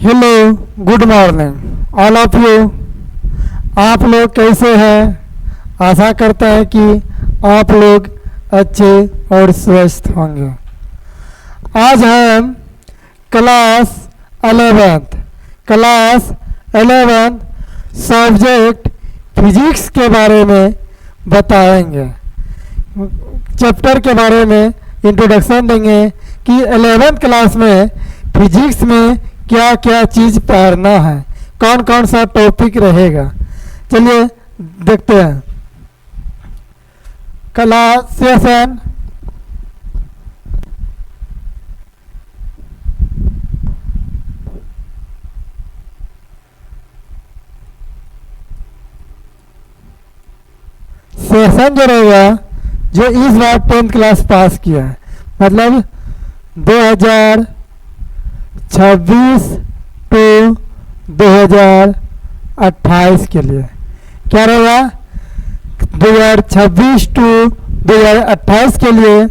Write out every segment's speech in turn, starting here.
Hello, good morning all of you. आप लोग कैसे हैं? आशा करता है कि आप लोग अच्छे और स्वस्थ होंगे। आज हम क्लास 11th सब्जेक्ट फिजिक्स के बारे में बताएंगे। चैप्टर के बारे में इंट्रोडक्शन देंगे कि 11th क्लास में फिजिक्स में क्या क्या चीज़ पढ़ना है, कौन कौन सा टॉपिक रहेगा। चलिए देखते हैं। क्लास सेशन जो रहेगा, जो इस बार 10th क्लास पास किया है, मतलब 2026 टू 2028 के लिए क्या रहेगा। 2026 टू 2028 के लिए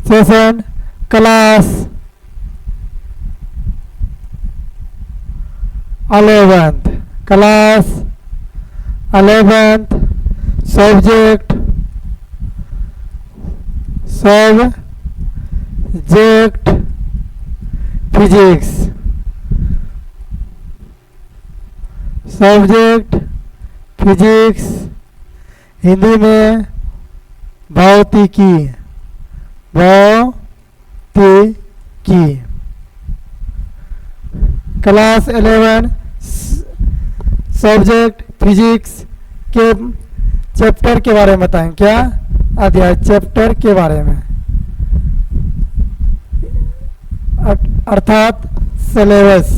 session class 11th subject physics, Hindi में भौतिकी। क्लास 11 सब्जेक्ट फिजिक्स के चैप्टर के बारे में बताएं। क्या अध्याय चैप्टर के बारे में, अर्थात सिलेबस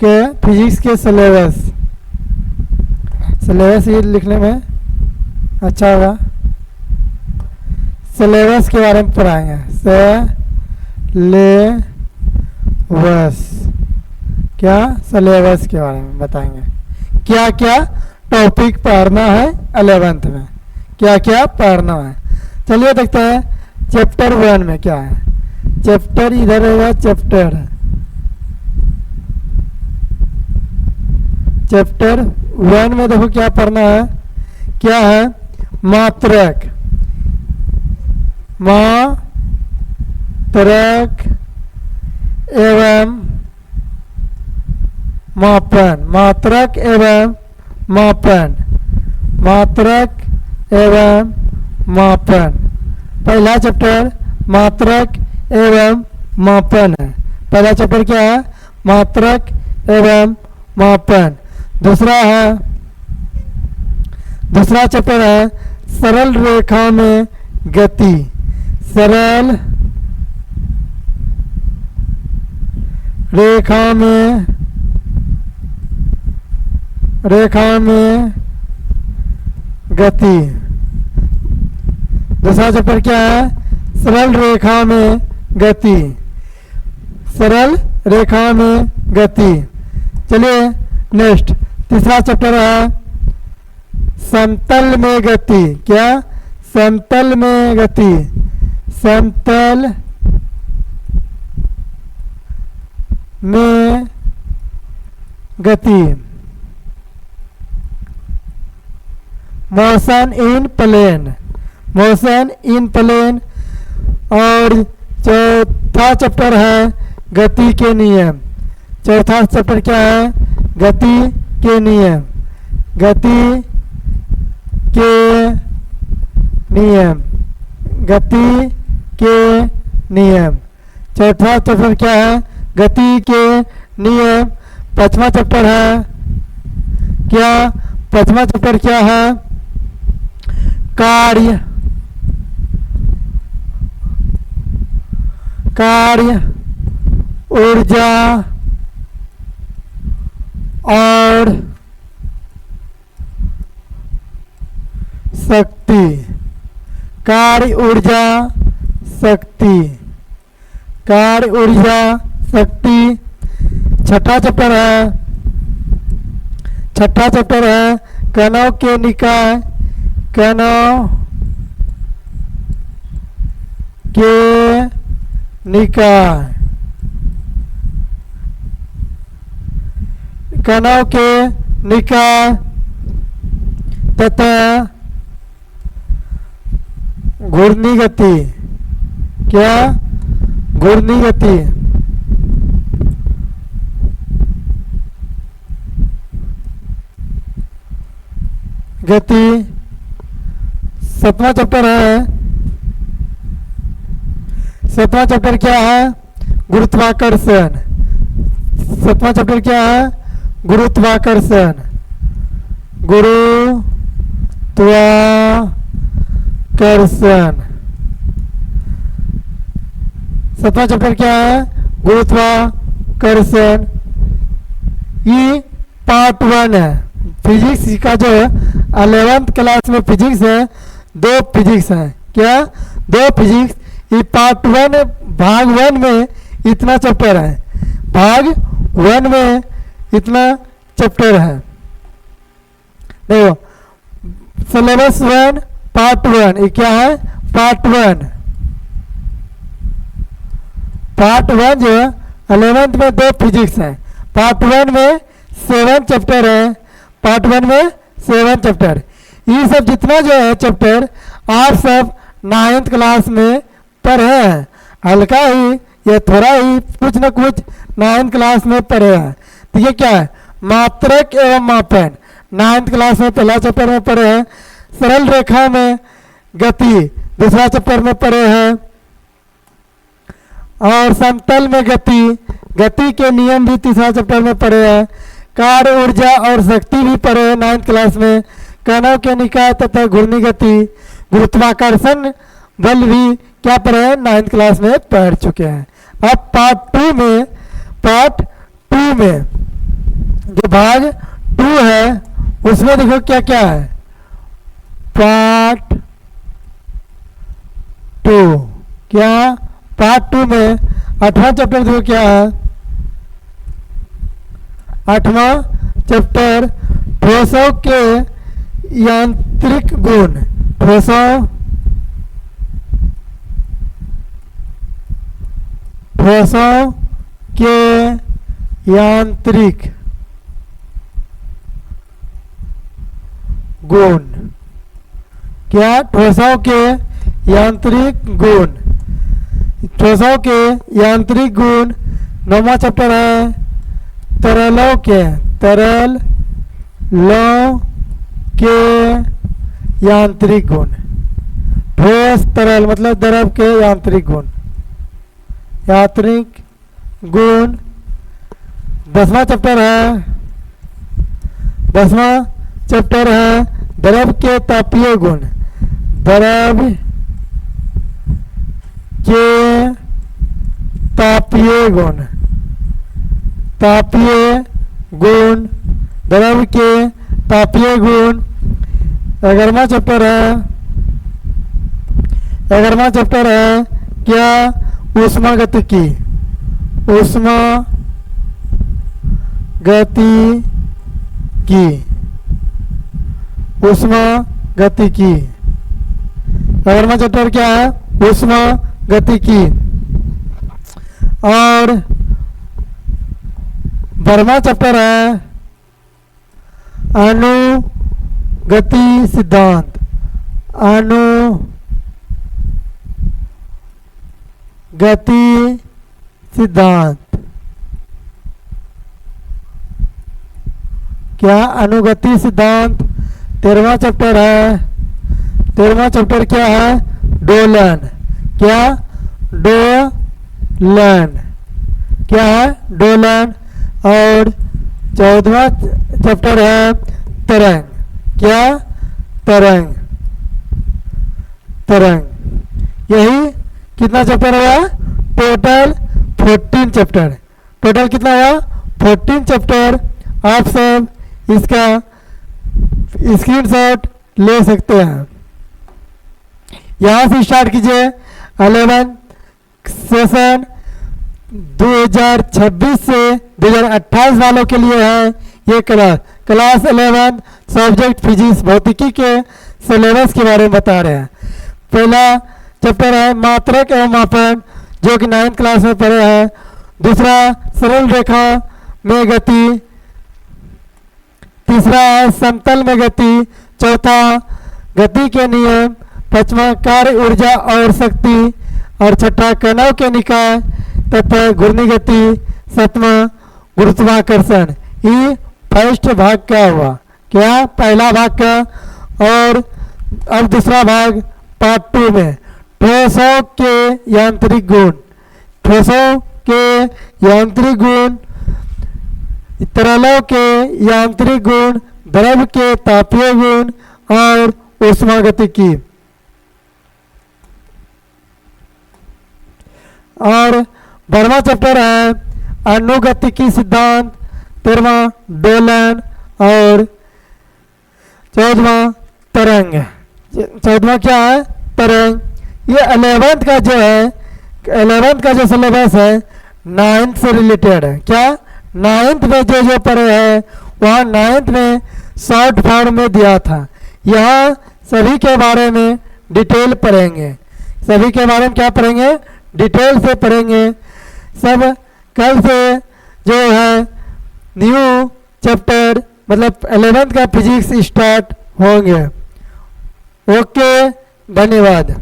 के, फिजिक्स के सिलेबस ये लिखने में अच्छा होगा। सिलेबस के बारे में पढ़ाएंगे। सिलेबस के बारे में बताएंगे, क्या क्या टॉपिक पढ़ना है 11th में, क्या क्या पढ़ना है। चलिए देखते हैं चैप्टर 1 में क्या है। चैप्टर इधर रहेगा। चैप्टर 1 में देखो क्या पढ़ना है। क्या है? मात्रक एवं मापन। पहला चैप्टर मात्रक एवं मापन है। पहला चैप्टर क्या है? मात्रक एवं मापन। दूसरा चैप्टर है सरल रेखा में गति। दूसरा चैप्टर क्या है? सरल रेखा में गति। चलिए नेक्स्ट तीसरा चैप्टर है समतल में गति। क्या? समतल में गति। Motion in plane. और चौथा चैप्टर है गति के नियम। चौथा चैप्टर क्या है? गति के नियम। चौथा चैप्टर क्या है? गति के नियम। पांचवा चैप्टर है क्या? पांचवा चैप्टर क्या है? कार्य ऊर्जा और शक्ति। छठा चैप्टर है कणों के निकाय। कणों के निकाय तथा घूर्णी गति। क्या? घूर्णी गति। गति 7वां चैप्टर है। 7वां चैप्टर क्या है? गुरुत्वाकर्षण। 7वां चैप्टर क्या है? गुरुत्वाकर्षण। गुरुत्वाकर्षण। 7वां चैप्टर क्या है? गुरुत्वाकर्षण। ये पार्ट 1 है। फिजिक्स का जो 11th क्लास में फिजिक्स है, 2 फिजिक्स है। क्या? 2 फिजिक्स। ये पार्ट 1 भाग 1 में इतना चैप्टर है। भाग 1 में इतना चैप्टर है। देखो, सिलेबस 1 पार्ट 1। ये क्या है? पार्ट 1। पार्ट 1 जो 11th में 2 फिजिक्स है। पार्ट 1 में 7 चैप्टर है। पार्ट 1 में 7 चैप्टर। ये सब जितना जो है चैप्टर आप सब 9th क्लास में पढ़े हैं। हल्का ही या थोड़ा ही कुछ न कुछ 9th क्लास में पढ़े हैं। तो ये क्या है? मात्रक एवं मापन 9th क्लास में पहला चैप्टर में पढ़े हैं। सरल रेखा में गति दूसरा चैप्टर में पढ़े हैं। और समतल में गति के नियम भी तीसरा चैप्टर में पढ़े हैं। कार्य, ऊर्जा और शक्ति भी पढ़े हैं 9th क्लास में। कणों के निकाय तथा घूर्णी गति, गुरुत्वाकर्षण बल भी क्या पढ़े हैं? 9th क्लास में पढ़ चुके हैं। अब पार्ट 2 में जो भाग 2 है उसमें देखो क्या क्या है। पार्ट 2 क्या? पार्ट 2 में 8वां चैप्टर देखो क्या है। 8वां चैप्टर ठोसों के यांत्रिक गुण। ठोसों के यांत्रिक गुण। क्या? ठोसों के यांत्रिक गुण। ठोसों के यांत्रिक गुण 9वां चैप्टर है। तरलों के यांत्रिक गुण। ठोस तरल मतलब द्रव के यांत्रिक गुण। 10वां चैप्टर है। 10वां चैप्टर है द्रव के तापीय गुण। द्रव के तापीय गुण। द्रव के तापीय गुण 11वां चैप्टर है। 11वां चैप्टर है क्या? ऊष्मागतिकी। ऊष्मागतिकी 11वां चैप्टर क्या है? ऊष्मागतिकी। और 12वां चैप्टर है अणुगति सिद्धांत। अणुगति सिद्धांत। क्या? अणुगति सिद्धांत 13वां चैप्टर है। 13वां चैप्टर क्या है? दोलन। क्या? दोलन। क्या है? दोलन। और 14वां चैप्टर है तरंग। क्या? तरंग। यही कितना चैप्टर हुआ? Total 14 chapter. टोटल कितना हुआ? 14 चैप्टर। आप सब इसका स्क्रीनशॉट ले सकते हैं। यहाँ से स्टार्ट कीजिए। 11 सेशन 2026 से 2028 वालों के लिए है ये क्लास 11 सब्जेक्ट फिजिक्स भौतिकी के सिलेबस के बारे में बता रहे हैं। पहला चैप्टर है मात्रक एवं मापन जो कि 9th क्लास में पढ़े हैं। दूसरा सरल रेखा में गति तीसरा है समतल में गति, चौथा गति के नियम, पांचवा कार्य ऊर्जा और शक्ति, और छठा कणों के निकाय तथा घूर्णी गति, सातवां गुरुत्वाकर्षण। ये फर्स्ट भाग का हुआ, क्या पहला भाग का। और अब दूसरा भाग पार्ट 2 में ठोसों के यांत्रिक गुण, ठोसों के यांत्रिक गुण, तरलों के यांत्रिक गुण, द्रव के तापीय गुण और ऊष्मागतिकी। और 12वां चैप्टर है अनुगतिकी सिद्धांत, 13वां दोलन और 14वां तरंग। 14वां क्या है, तरंग। ये 11th का जो है, 11th का जो सिलेबस है 9th से रिलेटेड है। क्या 9th में जो पढ़े हैं वहाँ 9th में शॉर्ट फॉर्म में दिया था, यहाँ सभी के बारे में डिटेल पढ़ेंगे। सभी के बारे में क्या पढ़ेंगे, डिटेल से पढ़ेंगे सब। कल से जो है न्यू चैप्टर मतलब 11th का फिजिक्स स्टार्ट होंगे। ओके, धन्यवाद।